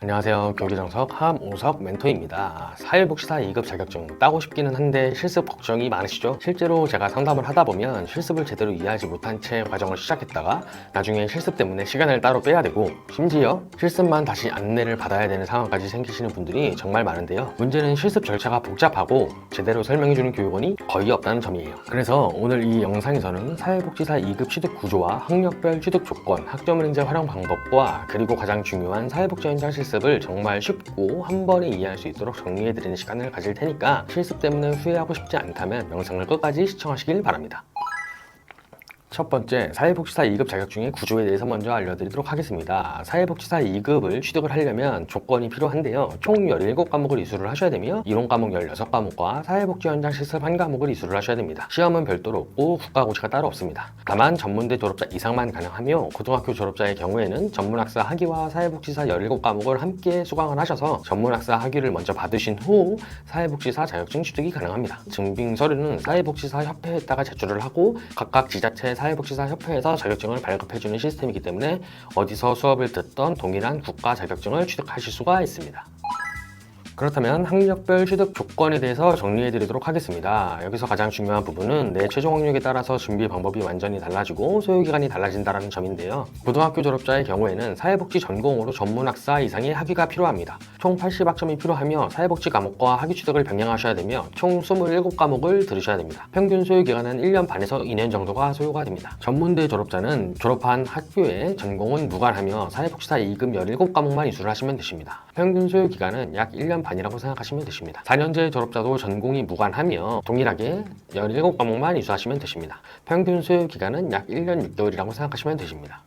안녕하세요. 경기정석 함오석 멘토입니다. 사회복지사 2급 자격증 따고 싶기는 한데 실습 걱정이 많으시죠? 실제로 제가 상담을 하다 보면 실습을 제대로 이해하지 못한 채 과정을 시작했다가 나중에 실습 때문에 시간을 따로 빼야 되고 심지어 실습만 다시 안내를 받아야 되는 상황까지 생기시는 분들이 정말 많은데요. 문제는 실습 절차가 복잡하고 제대로 설명해주는 교육원이 거의 없다는 점이에요. 그래서 오늘 이 영상에서는 사회복지사 2급 취득 구조와 학력별 취득 조건, 학점은행제 활용 방법과 그리고 가장 중요한 사회복지 현장 실습을 정말 쉽고 한 번에 이해할 수 있도록 정리해드리는 시간을 가질 테니까 실습 때문에 후회하고 싶지 않다면 영상을 끝까지 시청하시길 바랍니다. 첫 번째, 사회복지사 2급 자격증의 구조에 대해서 먼저 알려드리도록 하겠습니다. 사회복지사 2급을 취득을 하려면 조건이 필요한데요. 총 17과목을 이수를 하셔야 되며 이론 과목 16과목과 사회복지 현장 실습 1과목을 이수를 하셔야 됩니다. 시험은 별도로 없고 국가고시가 따로 없습니다. 다만 전문대 졸업자 이상만 가능하며 고등학교 졸업자의 경우에는 전문학사 학위와 사회복지사 17과목을 함께 수강을 하셔서 전문학사 학위를 먼저 받으신 후 사회복지사 자격증 취득이 가능합니다. 증빙 서류는 사회복지사 협회에다가 제출을 하고 각각 지자체 사회복지사 협회에서 자격증을 발급해주는 시스템이기 때문에 어디서 수업을 듣던 동일한 국가 자격증을 취득하실 수가 있습니다. 그렇다면 학력별 취득 조건에 대해서 정리해드리도록 하겠습니다. 여기서 가장 중요한 부분은 내 최종 학력에 따라서 준비 방법이 완전히 달라지고 소요기간이 달라진다는 점인데요. 고등학교 졸업자의 경우에는 사회복지 전공으로 전문학사 이상의 학위가 필요합니다. 총 80학점이 필요하며 사회복지 과목과 학위 취득을 병행하셔야 되며 총 27과목을 들으셔야 됩니다. 평균 소요기간은 1년 반에서 2년 정도가 소요가 됩니다. 전문대 졸업자는 졸업한 학교의 전공은 무관하며 사회복지사 2급 17과목만 이수를 하시면 되십니다. 평균 소요기간은 약 1년 반이라고 생각하시면 되십니다. 4년제 졸업자도 전공이 무관하며 동일하게 17과목만 이수하시면 되십니다. 평균 소요 기간은 약 1년 6개월이라고 생각하시면 되십니다.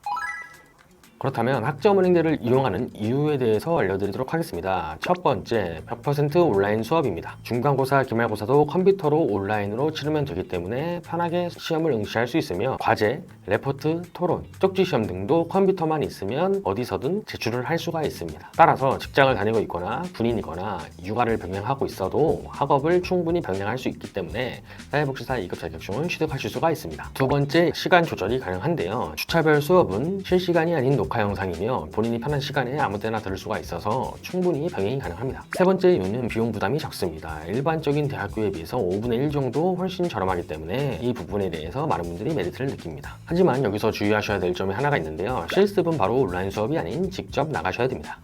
그렇다면 학점은행제를 이용하는 이유에 대해서 알려드리도록 하겠습니다. 첫 번째, 100% 온라인 수업입니다. 중간고사, 기말고사도 컴퓨터로 온라인으로 치르면 되기 때문에 편하게 시험을 응시할 수 있으며 과제, 레포트, 토론, 쪽지시험 등도 컴퓨터만 있으면 어디서든 제출을 할 수가 있습니다. 따라서 직장을 다니고 있거나 군인이거나 육아를 병행하고 있어도 학업을 충분히 병행할 수 있기 때문에 사회복지사 2급 자격증을 취득하실 수가 있습니다. 두 번째, 시간 조절이 가능한데요. 주차별 수업은 실시간이 아닌 녹화 영상이며 본인이 편한 시간에 아무 때나 들을 수가 있어서 충분히 병행이 가능합니다. 세 번째 이유는 비용 부담이 적습니다. 일반적인 대학교에 비해서 5분의 1 정도 훨씬 저렴하기 때문에 이 부분에 대해서 많은 분들이 메리트를 느낍니다. 하지만 여기서 주의하셔야 될 점이 하나가 있는데요. 실습은 바로 온라인 수업이 아닌 직접 나가셔야 됩니다.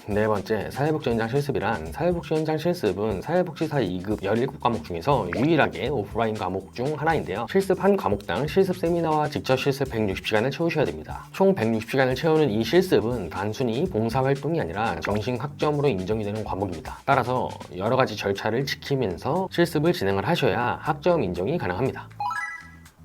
네 번째, 사회복지 현장 실습이란 사회복지 현장 실습은 사회복지사 2급 17과목 중에서 유일하게 오프라인 과목 중 하나인데요. 실습 한 과목당 실습 세미나와 직접 실습 160시간을 채우셔야 됩니다. 총 160시간을 채우는 이 실습은 단순히 봉사활동이 아니라 정신학점으로 인정이 되는 과목입니다. 따라서 여러 가지 절차를 지키면서 실습을 진행을 하셔야 학점 인정이 가능합니다.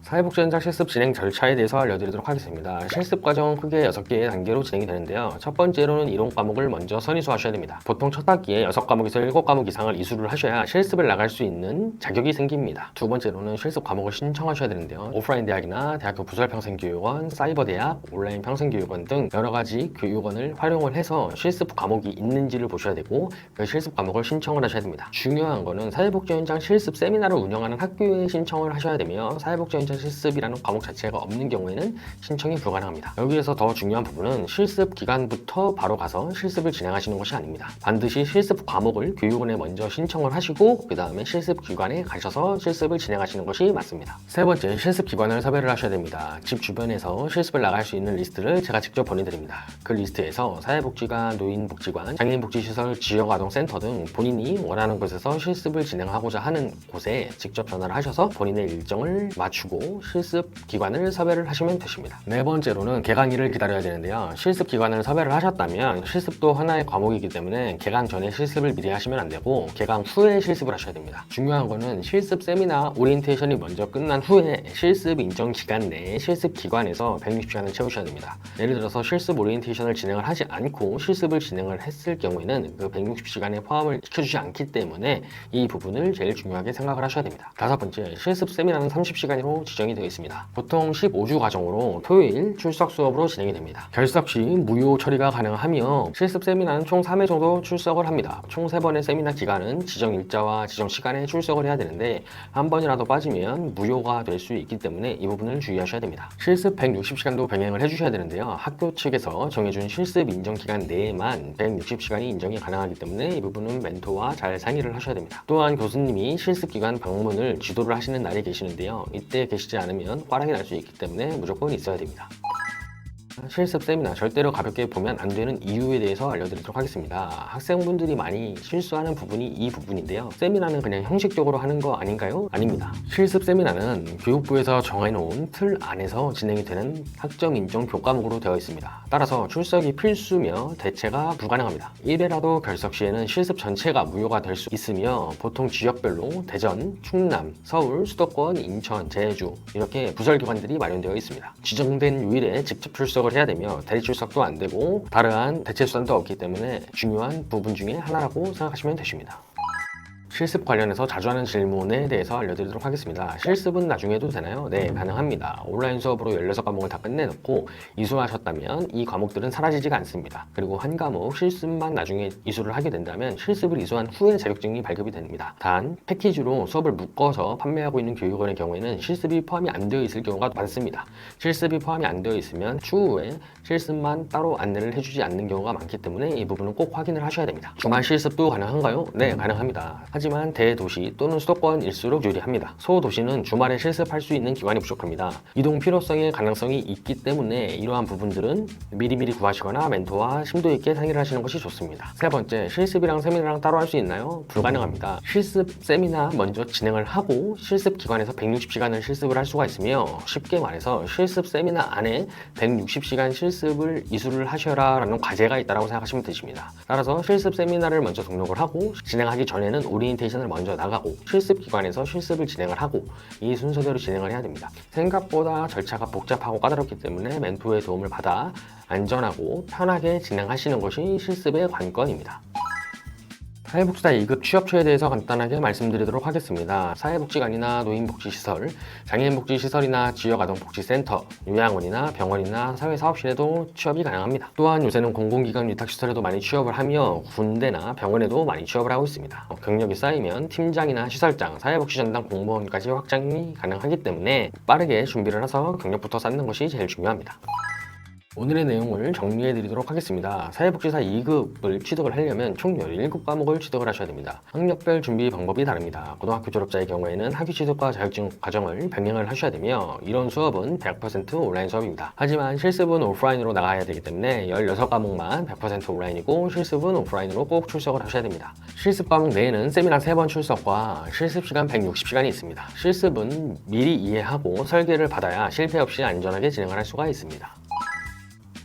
사회복지 현장 실습 진행 절차에 대해서 알려드리도록 하겠습니다. 실습 과정은 크게 6개의 단계로 진행이 되는데요. 첫 번째로는 이론 과목을 먼저 선이수하셔야 됩니다. 보통 첫 학기에 6과목에서 7과목 이상을 이수를 하셔야 실습을 나갈 수 있는 자격이 생깁니다. 두 번째로는 실습 과목을 신청하셔야 되는데요. 오프라인 대학이나 대학교 부설평생교육원, 사이버대학, 온라인 평생교육원 등 여러 가지 교육원을 활용을 해서 실습 과목이 있는지를 보셔야 되고 그 실습 과목을 신청을 하셔야 됩니다. 중요한 거는 사회복지 현장 실습 세미나를 운영하는 학교에 신청을 하셔야 되며 사회복지 현장 실습이라는 과목 자체가 없는 경우에는 신청이 불가능합니다. 여기에서 더 중요한 부분은 실습 기간부터 바로 가서 실습을 진행하시는 것이 아닙니다. 반드시 실습 과목을 교육원에 먼저 신청을 하시고 그 다음에 실습 기관에 가셔서 실습을 진행하시는 것이 맞습니다. 세 번째, 실습 기관을 섭외를 하셔야 됩니다. 집 주변에서 실습을 나갈 수 있는 리스트를 제가 직접 보내드립니다. 그 리스트에서 사회복지관, 노인복지관, 장애인복지시설, 지역아동센터 등 본인이 원하는 곳에서 실습을 진행하고자 하는 곳에 직접 전화를 하셔서 본인의 일정을 맞추고 실습 기관을 섭외를 하시면 되십니다. 네 번째로는 개강일을 기다려야 되는데요. 실습 기관을 섭외를 하셨다면 실습도 하나의 과목이기 때문에 개강 전에 실습을 미리 하시면 안 되고 개강 후에 실습을 하셔야 됩니다. 중요한 거는 실습 세미나 오리엔테이션이 먼저 끝난 후에 실습 인정 기간 내에 실습 기관에서 160시간을 채우셔야 됩니다. 예를 들어서 실습 오리엔테이션을 진행을 하지 않고 실습을 진행을 했을 경우에는 그 160시간에 포함을 시켜주지 않기 때문에 이 부분을 제일 중요하게 생각을 하셔야 됩니다. 다섯 번째, 실습 세미나는 30시간으로 지정이 되어 있습니다. 보통 15주 과정으로 토요일 출석 수업으로 진행이 됩니다. 결석 시 무료 처리가 가능하며 실습 세미나는 총 3회 정도 출석을 합니다. 총 3번의 세미나 기간은 지정 일자와 지정 시간에 출석을 해야 되는데 한 번이라도 빠지면 무효가 될 수 있기 때문에 이 부분을 주의하셔야 됩니다. 실습 160시간도 병행을 해주셔야 되는데요. 학교 측에서 정해준 실습 인정 기간 내에만 160시간이 인정이 가능하기 때문에 이 부분은 멘토와 잘 상의를 하셔야 됩니다. 또한 교수님이 실습 기간 방문을 지도를 하시는 날이 계시는데요. 이때 계시지 않으면 꽈랑이 날 수 있기 때문에 무조건 있어야 됩니다. 실습 세미나 절대로 가볍게 보면 안 되는 이유에 대해서 알려드리도록 하겠습니다. 학생분들이 많이 실수하는 부분이 이 부분인데요. 세미나는 그냥 형식적으로 하는 거 아닌가요? 아닙니다. 실습 세미나는 교육부에서 정해놓은 틀 안에서 진행이 되는 학점 인정 교과목으로 되어 있습니다. 따라서 출석이 필수며 대체가 불가능합니다. 1회라도 결석 시에는 실습 전체가 무효가 될 수 있으며 보통 지역별로 대전, 충남, 서울, 수도권, 인천, 제주 이렇게 부설기관들이 마련되어 있습니다. 지정된 요일에 직접 출석을 해야 되며 대리 출석도 안 되고 다르한 대체 수단도 없기 때문에 중요한 부분 중에 하나라고 생각하시면 되십니다. 실습 관련해서 자주 하는 질문에 대해서 알려드리도록 하겠습니다. 실습은 나중에 해도 되나요? 네, 가능합니다. 온라인 수업으로 16과목을 다 끝내놓고 이수하셨다면 이 과목들은 사라지지가 않습니다. 그리고 한 과목 실습만 나중에 이수를 하게 된다면 실습을 이수한 후에 자격증이 발급이 됩니다. 단 패키지로 수업을 묶어서 판매하고 있는 교육원의 경우에는 실습이 포함이 안 되어 있을 경우가 많습니다. 실습이 포함이 안 되어 있으면 추후에 실습만 따로 안내를 해주지 않는 경우가 많기 때문에 이 부분은 꼭 확인을 하셔야 됩니다. 주말 실습도 가능한가요? 네, 가능합니다. 하지만 대도시 또는 수도권일수록 유리합니다. 소도시는 주말에 실습할 수 있는 기관이 부족합니다. 이동 필요성의 가능성이 있기 때문에 이러한 부분들은 미리미리 구하시거나 멘토와 심도 있게 상의를 하시는 것이 좋습니다. 세 번째, 실습이랑 세미나랑 따로 할 수 있나요? 불가능합니다. 실습 세미나 먼저 진행을 하고 실습 기관에서 160시간을 실습을 할 수가 있으며 쉽게 말해서 실습 세미나 안에 160시간 실습을 이수를 하셔라 라는 과제가 있다고 생각하시면 되십니다. 따라서 실습 세미나를 먼저 등록을 하고 진행하기 전에는 오리엔테이션을 먼저 나가고 실습 기관에서 실습을 진행을 하고 이 순서대로 진행을 해야 됩니다. 생각보다 절차가 복잡하고 까다롭기 때문에 멘토의 도움을 받아 안전하고 편하게 진행하시는 것이 실습의 관건입니다. 사회복지사 2급 취업처에 대해서 간단하게 말씀드리도록 하겠습니다. 사회복지관이나 노인복지시설, 장애인복지시설이나 지역아동복지센터, 요양원이나 병원이나 사회사업실에도 취업이 가능합니다. 또한 요새는 공공기관 위탁시설에도 많이 취업을 하며 군대나 병원에도 많이 취업을 하고 있습니다. 경력이 쌓이면 팀장이나 시설장, 사회복지전담 공무원까지 확장이 가능하기 때문에 빠르게 준비를 해서 경력부터 쌓는 것이 제일 중요합니다. 오늘의 내용을 정리해 드리도록 하겠습니다. 사회복지사 2급을 취득을 하려면 총 17과목을 취득을 하셔야 됩니다. 학력별 준비 방법이 다릅니다. 고등학교 졸업자의 경우에는 학위 취득과 자격증 과정을 병행을 하셔야 되며 이런 수업은 100% 온라인 수업입니다. 하지만 실습은 오프라인으로 나가야 되기 때문에 16과목만 100% 온라인이고 실습은 오프라인으로 꼭 출석을 하셔야 됩니다. 실습 과목 내에는 세미나 3번 출석과 실습 시간 160시간이 있습니다. 실습은 미리 이해하고 설계를 받아야 실패 없이 안전하게 진행을 할 수가 있습니다.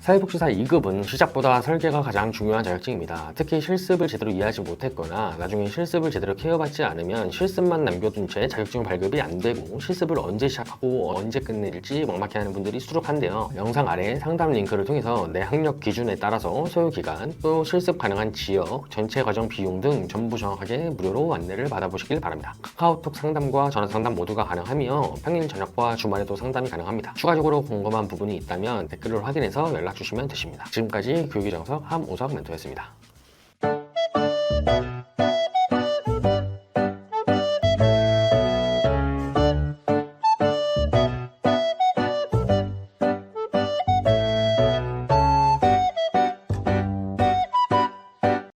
사회복지사 2급은 시작보다 설계가 가장 중요한 자격증입니다. 특히 실습을 제대로 이해하지 못했거나 나중에 실습을 제대로 케어받지 않으면 실습만 남겨둔 채 자격증 발급이 안 되고 실습을 언제 시작하고 언제 끝낼지 막막해하는 분들이 수두룩한데요. 영상 아래 상담 링크를 통해서 내 학력 기준에 따라서 소요기간, 또 실습 가능한 지역, 전체 과정 비용 등 전부 정확하게 무료로 안내를 받아보시길 바랍니다. 카카오톡 상담과 전화 상담 모두가 가능하며 평일 저녁과 주말에도 상담이 가능합니다. 추가적으로 궁금한 부분이 있다면 댓글을 확인해서 연락 주시면 되십니다. 지금까지 교육의 정석 함오석 멘토였습니다.